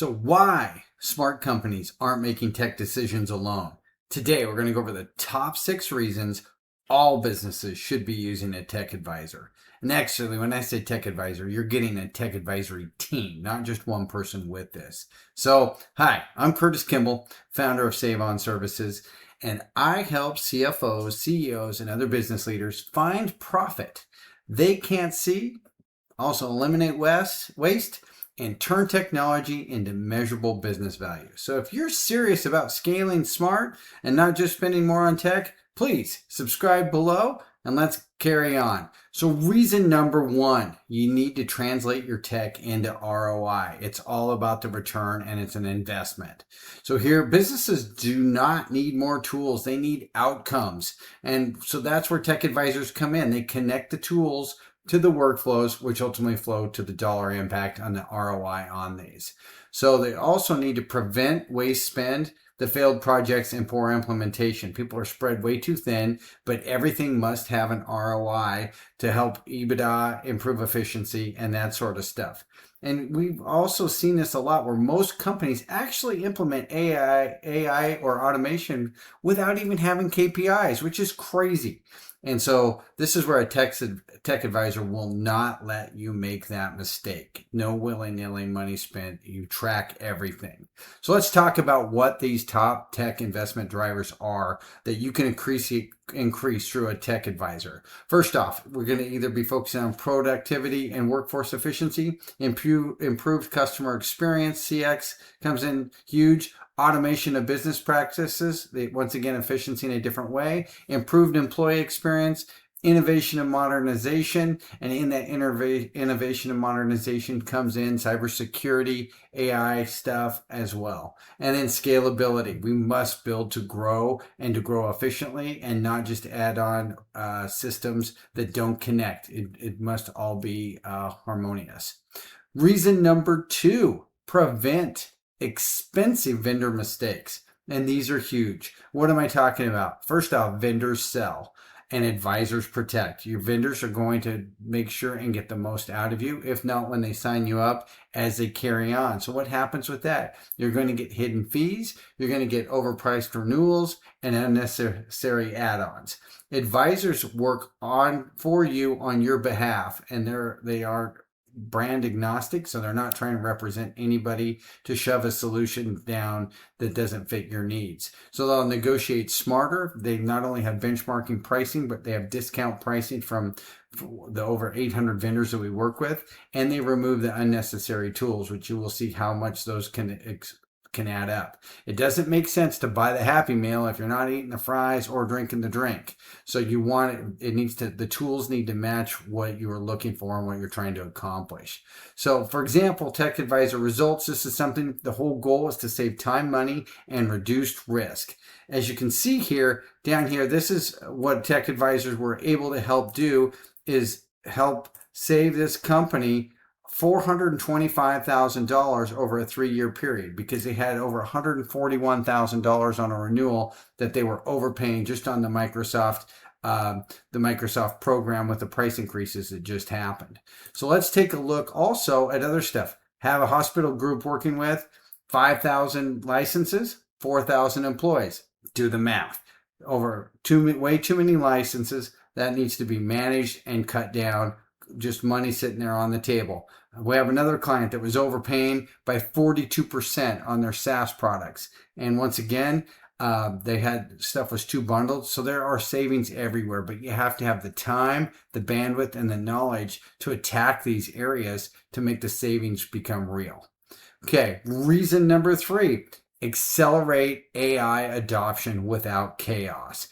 So why smart companies aren't making tech decisions alone? Today, we're going to go over the top 6 reasons all businesses should be using a tech advisor. And actually, when I say tech advisor, you're getting a tech advisory team, not just one person with this. So, hi, I'm Curtis Kimball, founder of Save On Services, and I help CFOs, CEOs, and other business leaders find profit they can't see, also eliminate waste, and turn technology into measurable business value. So if you're serious about scaling smart and not just spending more on tech, please subscribe below and let's carry on. So reason number 1, you need to translate your tech into ROI. It's all about the return and it's an investment. So here, businesses do not need more tools. They need outcomes. And so that's where tech advisors come in. They connect the tools to the workflows, which ultimately flow to the dollar impact on the ROI on these. So they also need to prevent waste spend, the failed projects, and poor implementation. People are spread way too thin, but everything must have an ROI to help EBITDA, improve efficiency, and that sort of stuff. And we've also seen this a lot where most companies actually implement AI or automation without even having KPIs, which is crazy. And so this is where a tech advisor will not let you make that mistake. No willy-nilly money spent. You track everything. So let's talk about what these top tech investment drivers are that you can increase through a tech advisor. First off, we're going to either be focusing on productivity and workforce efficiency, improved customer experience, CX comes in huge, automation of business practices, once again, efficiency in a different way, improved employee experience, innovation and modernization, and in that innovation and modernization comes in cybersecurity, AI stuff as well. And then scalability. We must build to grow and to grow efficiently and not just add on systems that don't connect. It must all be harmonious. Reason number 2, prevent expensive vendor mistakes. And these are huge. What am I talking about? First off, vendors sell and advisors protect. Your vendors are going to make sure and get the most out of you, if not when they sign you up, as they carry on. So what happens with that? You're going to get hidden fees, you're going to get overpriced renewals, and unnecessary add-ons. Advisors work for you on your behalf, and they are brand agnostic, so they're not trying to represent anybody to shove a solution down that doesn't fit your needs. So they'll negotiate smarter. They not only have benchmarking pricing, but they have discount pricing from the over 800 vendors that we work with, and they remove the unnecessary tools, which you will see how much those can add up. It doesn't make sense to buy the Happy Meal if you're not eating the fries or drinking the drink. So you want the tools need to match what you are looking for and what you're trying to accomplish. So for example, Tech Advisor results, this is something, the whole goal is to save time, money, and reduced risk. As you can see here, down here, this is what Tech Advisors were able to help do, is help save this company $425,000 over a 3-year period, because they had over $141,000 on a renewal that they were overpaying just on the Microsoft program with the price increases that just happened. So let's take a look also at other stuff. Have a hospital group working with 5,000 licenses, 4,000 employees. Do the math. Way too many licenses. That needs to be managed and cut down. Just money sitting there on the table. We have another client that was overpaying by 42% on their SaaS products. And once again, they had stuff was too bundled. So there are savings everywhere, but you have to have the time, the bandwidth, and the knowledge to attack these areas to make the savings become real. Okay, reason number 3, accelerate AI adoption without chaos.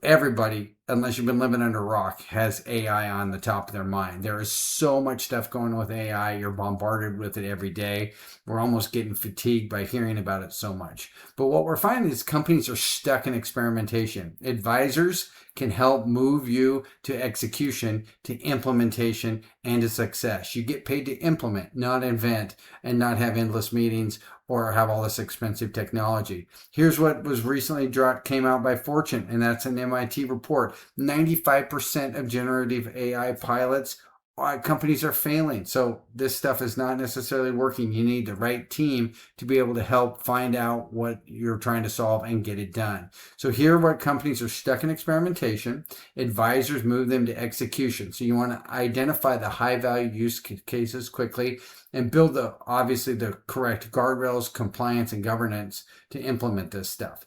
Everybody, unless you've been living under a rock, has AI on the top of their mind. There is so much stuff going on with AI. You're bombarded with it every day. We're almost getting fatigued by hearing about it so much. But what we're finding is companies are stuck in experimentation. Advisors can help move you to execution, to implementation, and to success. You get paid to implement, not invent, and not have endless meetings or have all this expensive technology. Here's what was recently came out by Fortune, and that's an MIT report. 95% of generative AI pilots companies are failing. So this stuff is not necessarily working. You need the right team to be able to help find out what you're trying to solve and get it done. So here, what companies are stuck in experimentation, advisors move them to execution. So you want to identify the high value use cases quickly and build obviously the correct guardrails, compliance, and governance to implement this stuff.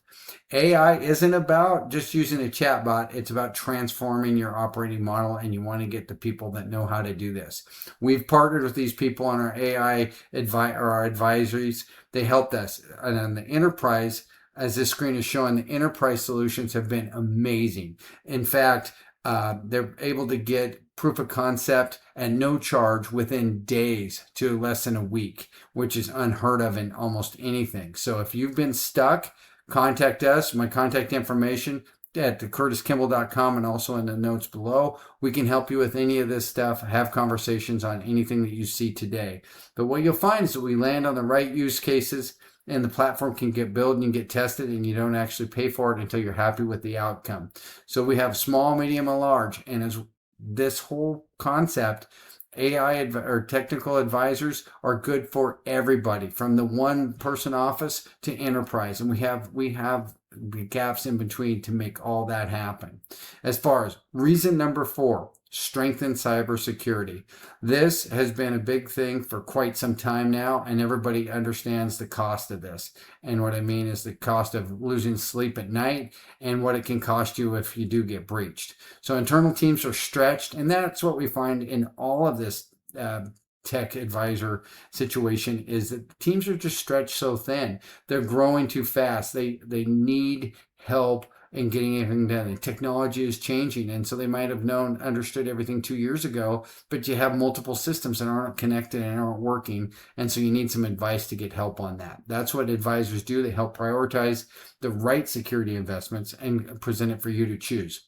AI isn't about just using a chatbot. It's about transforming your operating model, and you want to get the people that know how to do this. We've partnered with these people on our AI our advisories. They helped us. And on the enterprise, as this screen is showing, the enterprise solutions have been amazing. In fact, they're able to get proof of concept and no charge within days to less than a week, which is unheard of in almost anything. So if you've been stuck, contact us. My contact information at curtiskimball.com and also in the notes below. We can help you with any of this stuff, have conversations on anything that you see today. But what you'll find is that we land on the right use cases, and the platform can get built and get tested, and you don't actually pay for it until you're happy with the outcome. So we have small, medium, and large. And as this whole concept, AI or technical advisors are good for everybody, from the one person office to enterprise. And we have gaps in between to make all that happen. As far as reason number 4, strengthen cybersecurity. This has been a big thing for quite some time now, and everybody understands the cost of this. And what I mean is the cost of losing sleep at night and what it can cost you if you do get breached. So internal teams are stretched, and that's what we find in all of this tech advisor situation, is that teams are just stretched so thin. They're growing too fast. They need help in getting everything done. The technology is changing, and so they might have understood everything 2 years ago, but you have multiple systems that aren't connected and aren't working, and so you need some advice to get help on that. That's what advisors do. They help prioritize the right security investments and present it for you to choose.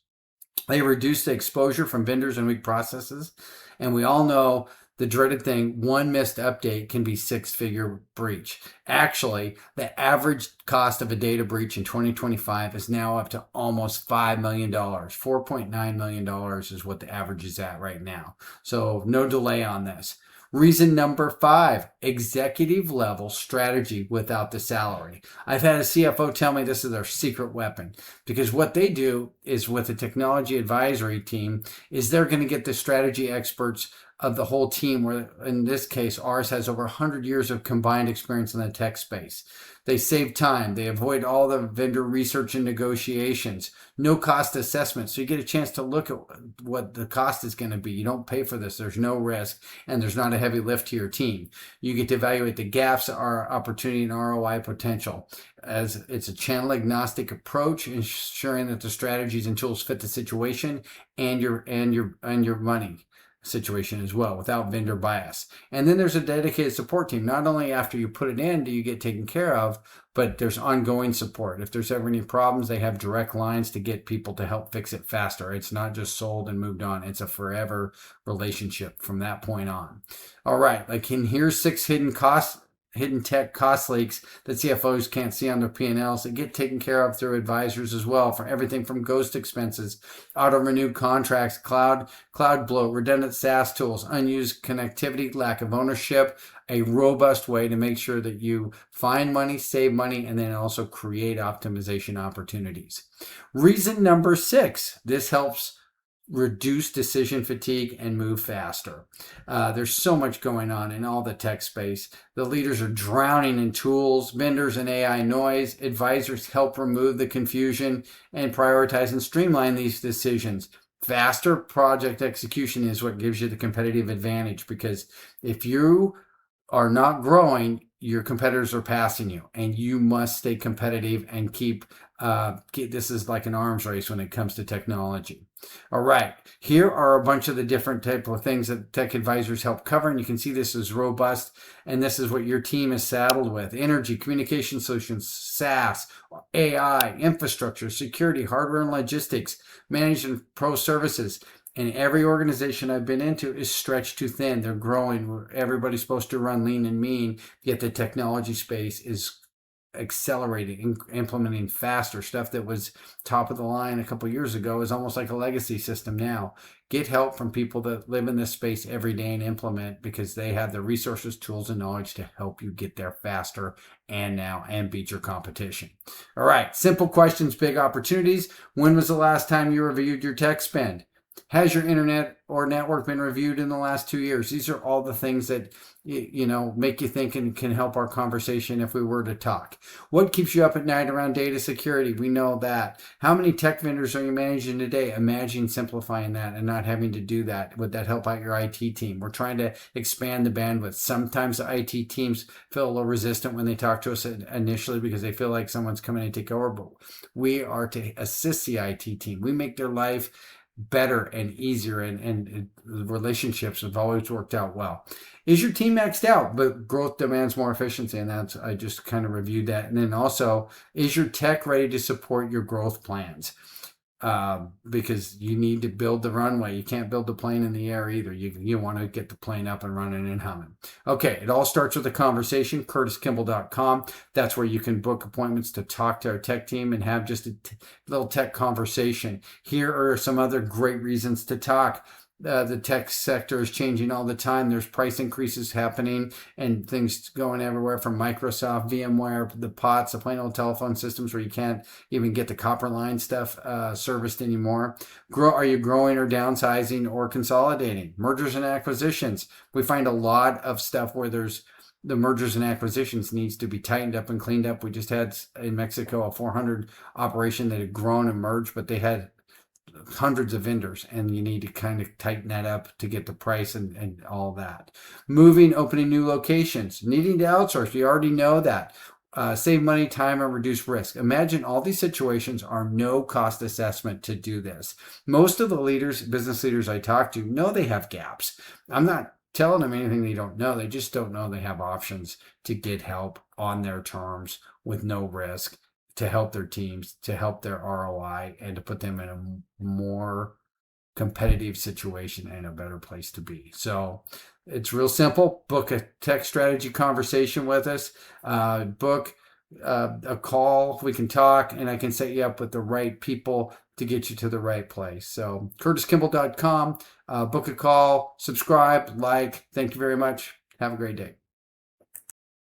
They reduce the exposure from vendors and weak processes, and we all know the dreaded thing, one missed update can be 6-figure breach. Actually, the average cost of a data breach in 2025 is now up to almost $5 million. $4.9 million is what the average is at right now. So no delay on this. Reason number 5, executive level strategy without the salary. I've had a CFO tell me this is their secret weapon, because what they do is, with the technology advisory team, is they're going to get the strategy experts of the whole team, where in this case, ours has over 100 years of combined experience in the tech space. They save time. They avoid all the vendor research and negotiations. No cost assessment. So you get a chance to look at what the cost is going to be. You don't pay for this. There's no risk, and there's not a heavy lift to your team. You get to evaluate the gaps, our opportunity, and ROI potential, as it's a channel agnostic approach, ensuring that the strategies and tools fit the situation and your money situation as well, without vendor bias. And then there's a dedicated support team. Not only after you put it in do you get taken care of, but there's ongoing support. If there's ever any problems, they have direct lines to get people to help fix it faster. It's not just sold and moved on. It's a forever relationship from that point on. All right, like here's 6 hidden tech cost leaks that CFOs can't see on their P&Ls that get taken care of through advisors as well, for everything from ghost expenses, auto-renewed contracts, cloud bloat, redundant SaaS tools, unused connectivity, lack of ownership, a robust way to make sure that you find money, save money, and then also create optimization opportunities. Reason number 6, this helps reduce decision fatigue and move faster. There's so much going on in all the tech space. The leaders are drowning in tools, vendors, and AI noise. Advisors help remove the confusion and prioritize and streamline these decisions. Faster project execution is what gives you the competitive advantage, because if you are not growing, your competitors are passing you, and you must stay competitive and keep this is like an arms race when it comes to technology. All right, here are a bunch of the different type of things that tech advisors help cover, and you can see this is robust, and this is what your team is saddled with: energy, communication solutions, SaaS, AI, infrastructure, security, hardware and logistics, managed and pro services. And every organization I've been into is stretched too thin. They're growing. Everybody's supposed to run lean and mean, yet the technology space is accelerating, implementing faster. Stuff that was top of the line a couple years ago is almost like a legacy system now. Get help from people that live in this space every day and implement, because they have the resources, tools, and knowledge to help you get there faster and beat your competition. All right, simple questions, big opportunities. When was the last time you reviewed your tech spend? Has your internet or network been reviewed in the last 2 years? These are all the things that, make you think and can help our conversation if we were to talk. What keeps you up at night around data security? We know that. How many tech vendors are you managing today? Imagine simplifying that and not having to do that. Would that help out your IT team? We're trying to expand the bandwidth. Sometimes the IT teams feel a little resistant when they talk to us initially because they feel like someone's coming to take over, but we are to assist the IT team. We make their life better and easier, and relationships have always worked out well. Is your team maxed out, but growth demands more efficiency? And I just kind of reviewed that. And then also, is your tech ready to support your growth plans? Because you need to build the runway. You can't build the plane in the air either. You want to get the plane up and running and humming. Okay, it all starts with a conversation, curtiskimball.com. That's where you can book appointments to talk to our tech team and have just a little tech conversation. Here are some other great reasons to talk. The tech sector is changing all the time. There's price increases happening and things going everywhere from Microsoft, VMware, the POTS, the plain old telephone systems where you can't even get the copper line stuff serviced anymore. Are you growing or downsizing or consolidating? Mergers and acquisitions. We find a lot of stuff where there's the mergers and acquisitions needs to be tightened up and cleaned up. We just had in Mexico a 400 operation that had grown and merged, but they had hundreds of vendors, and you need to kind of tighten that up to get the price and all that. Moving, opening new locations, needing to outsource. You already know that. Save money, time, and reduce risk. Imagine all these situations are no cost assessment to do this. Most of the leaders, business leaders I talk to, know they have gaps. I'm not telling them anything they don't know. They just don't know they have options to get help on their terms with no risk, to help their teams, to help their ROI, and to put them in a more competitive situation and a better place to be. So it's real simple. Book a tech strategy conversation with us. Book a call. We can talk, and I can set you up with the right people to get you to the right place. So curtiskimball.com. Book a call, subscribe, like. Thank you very much. Have a great day.